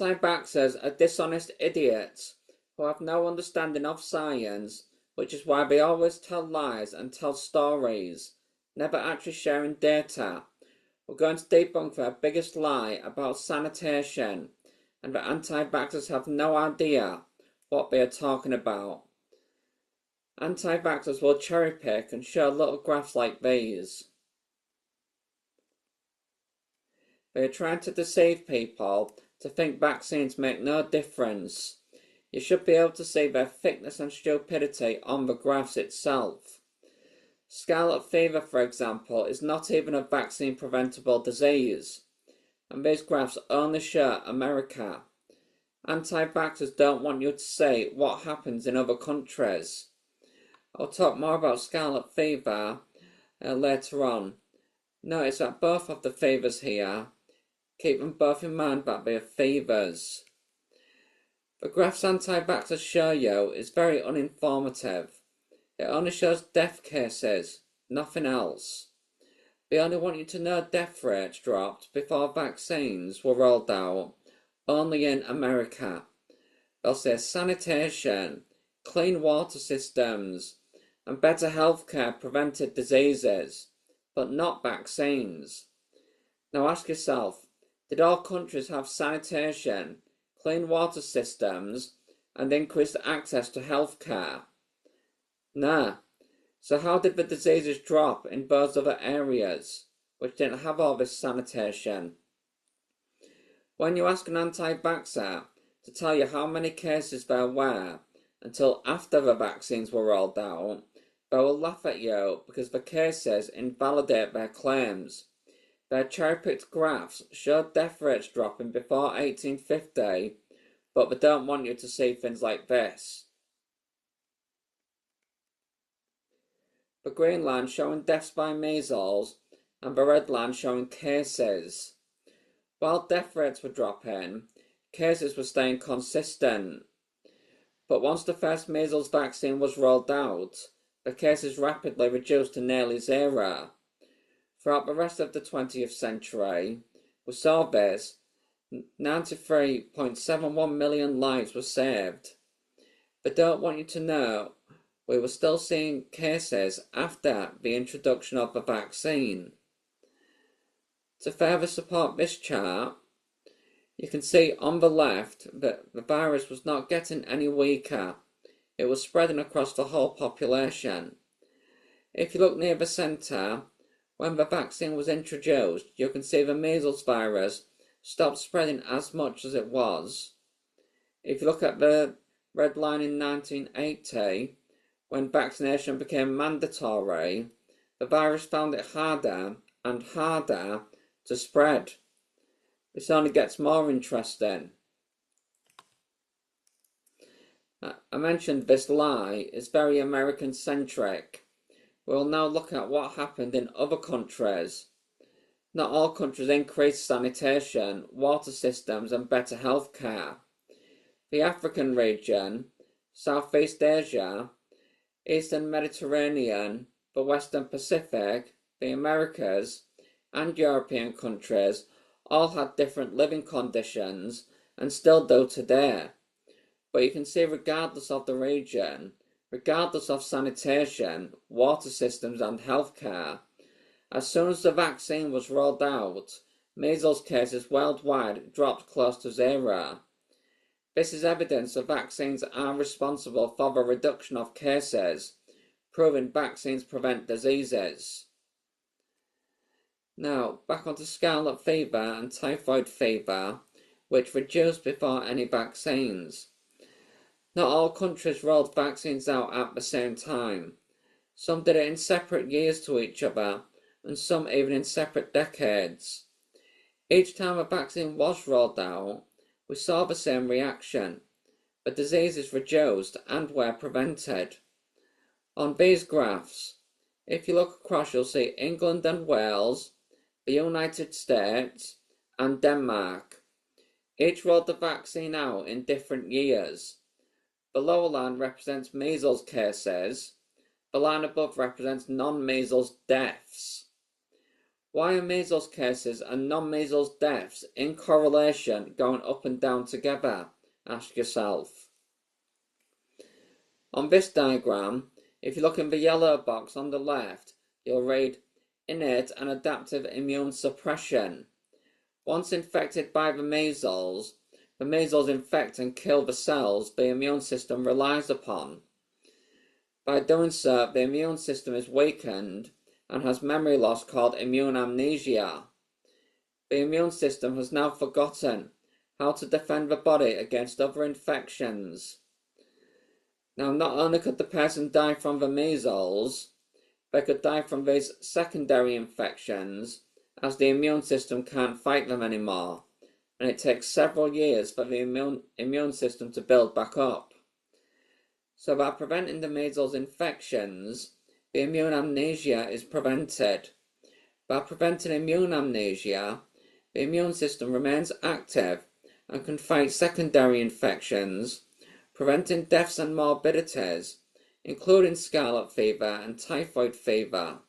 Anti-vaxxers are dishonest idiots who have no understanding of science, which is why they always tell lies and tell stories, never actually sharing data. We're going to debunk their biggest lie about sanitation, and the anti-vaxxers have no idea what they are talking about. Anti-vaxxers will cherry-pick and show little graphs like these. They are trying to deceive people to think vaccines make no difference. You should be able to see their thickness and stupidity on the graphs itself. Scarlet fever, for example, is not even a vaccine-preventable disease, and these graphs only show America. Anti-vaxxers don't want you to see what happens in other countries. I'll talk more about scarlet fever later on. Notice that both of the fevers here, keep them both in mind that they are fevers. The graphs anti-vaxxers show you is very uninformative. It only shows death cases, nothing else. They only want you to know death rates dropped before vaccines were rolled out, only in America. They'll say sanitation, clean water systems, and better healthcare prevented diseases, but not vaccines. Now ask yourself, did all countries have sanitation, clean water systems, and increased access to healthcare? Nah. So how did the diseases drop in those other areas, which didn't have all this sanitation? When you ask an anti-vaxxer to tell you how many cases there were until after the vaccines were rolled out, they will laugh at you because the cases invalidate their claims. Their cherry-picked graphs show death rates dropping before 1850, but they don't want you to see things like this. The green line showing deaths by measles, and the red line showing cases. While death rates were dropping, cases were staying consistent. But once the first measles vaccine was rolled out, the cases rapidly reduced to nearly zero. Throughout the rest of the 20th century, we saw this, 93.71 million lives were saved. They don't want you to know we were still seeing cases after the introduction of the vaccine. To further support this chart, you can see on the left that the virus was not getting any weaker. It was spreading across the whole population. If you look near the centre, when the vaccine was introduced, you can see the measles virus stopped spreading as much as it was. If you look at the red line in 1980, when vaccination became mandatory, the virus found it harder and harder to spread. This only gets more interesting. I mentioned this lie is very American-centric. We'll now look at what happened in other countries. Not all countries increased sanitation, water systems, and better healthcare. The African region, Southeast Asia, Eastern Mediterranean, the Western Pacific, the Americas, and European countries all had different living conditions and still do today. But you can see regardless of the region, regardless of sanitation, water systems and healthcare, as soon as the vaccine was rolled out, measles cases worldwide dropped close to zero. This is evidence that vaccines are responsible for the reduction of cases, proving vaccines prevent diseases. Now, back onto scarlet fever and typhoid fever, which reduced before any vaccines. Not all countries rolled vaccines out at the same time. Some did it in separate years to each other, and some even in separate decades. Each time a vaccine was rolled out, we saw the same reaction. The diseases reduced and were prevented. On these graphs, if you look across, you'll see England and Wales, the United States, and Denmark. Each rolled the vaccine out in different years. The lower line represents measles cases. The line above represents non-measles deaths. Why are measles cases and non-measles deaths in correlation going up and down together? Ask yourself. On this diagram, if you look in the yellow box on the left, you'll read innate and adaptive immune suppression. Once infected by the measles infect and kill the cells the immune system relies upon. By doing so, the immune system is weakened and has memory loss called immune amnesia. The immune system has now forgotten how to defend the body against other infections. Now, not only could the person die from the measles, they could die from these secondary infections, as the immune system can't fight them anymore, and it takes several years for the immune system to build back up. So by preventing the measles infections, the immune amnesia is prevented. By preventing immune amnesia, the immune system remains active and can fight secondary infections, preventing deaths and morbidities, including scarlet fever and typhoid fever.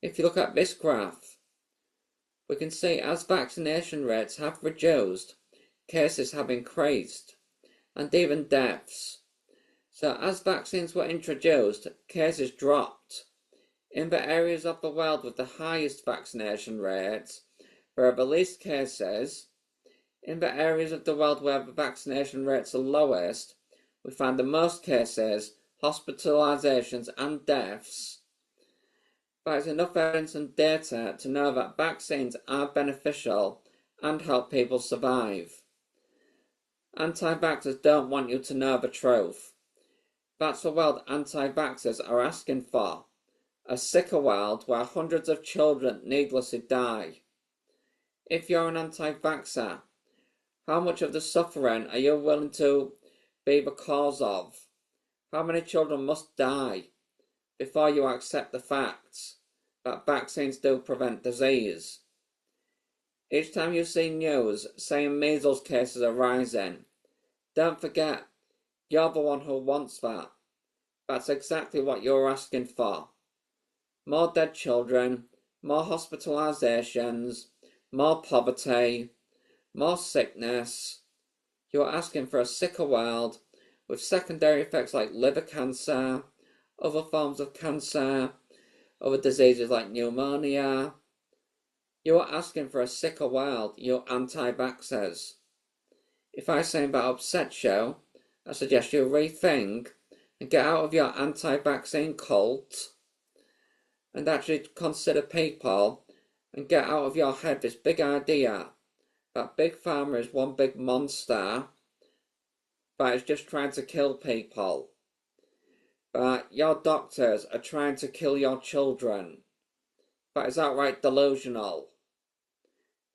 If you look at this graph, we can see as vaccination rates have reduced, cases have increased, and even deaths. So as vaccines were introduced, cases dropped. In the areas of the world with the highest vaccination rates, there are the least cases. In the areas of the world where the vaccination rates are lowest, we find the most cases, hospitalizations and deaths. There is enough evidence and data to know that vaccines are beneficial and help people survive. Anti-vaxxers don't want you to know the truth. That's the world anti-vaxxers are asking for. A sicker world where hundreds of children needlessly die. If you're an anti-vaxxer, how much of the suffering are you willing to be the cause of? How many children must die before you accept the facts that vaccines do prevent disease? Each time you see news saying measles cases are rising, don't forget, you're the one who wants that. That's exactly what you're asking for. More dead children, more hospitalizations, more poverty, more sickness. You're asking for a sicker world with secondary effects like liver cancer, other forms of cancer, other diseases like pneumonia. You're asking for a sicker world, you anti-vaxxers. If I say that upsets you, I suggest you rethink and get out of your anti-vaccine cult and actually consider people and get out of your head this big idea that Big Pharma is one big monster that is just trying to kill people. That your doctors are trying to kill your children. That is outright delusional.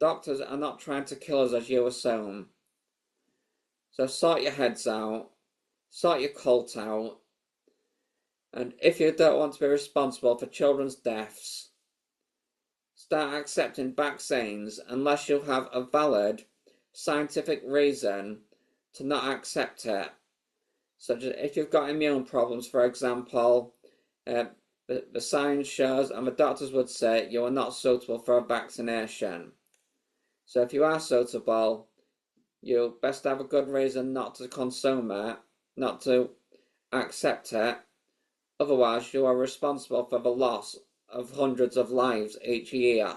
Doctors are not trying to kill us as you assume. So sort your heads out, sort your cult out, and if you don't want to be responsible for children's deaths, start accepting vaccines unless you have a valid scientific reason to not accept it. Such as if you've got immune problems, for example, the science shows and the doctors would say you are not suitable for a vaccination. So if you are suitable, you best have a good reason not to consume it, not to accept it. Otherwise, you are responsible for the loss of hundreds of lives each year.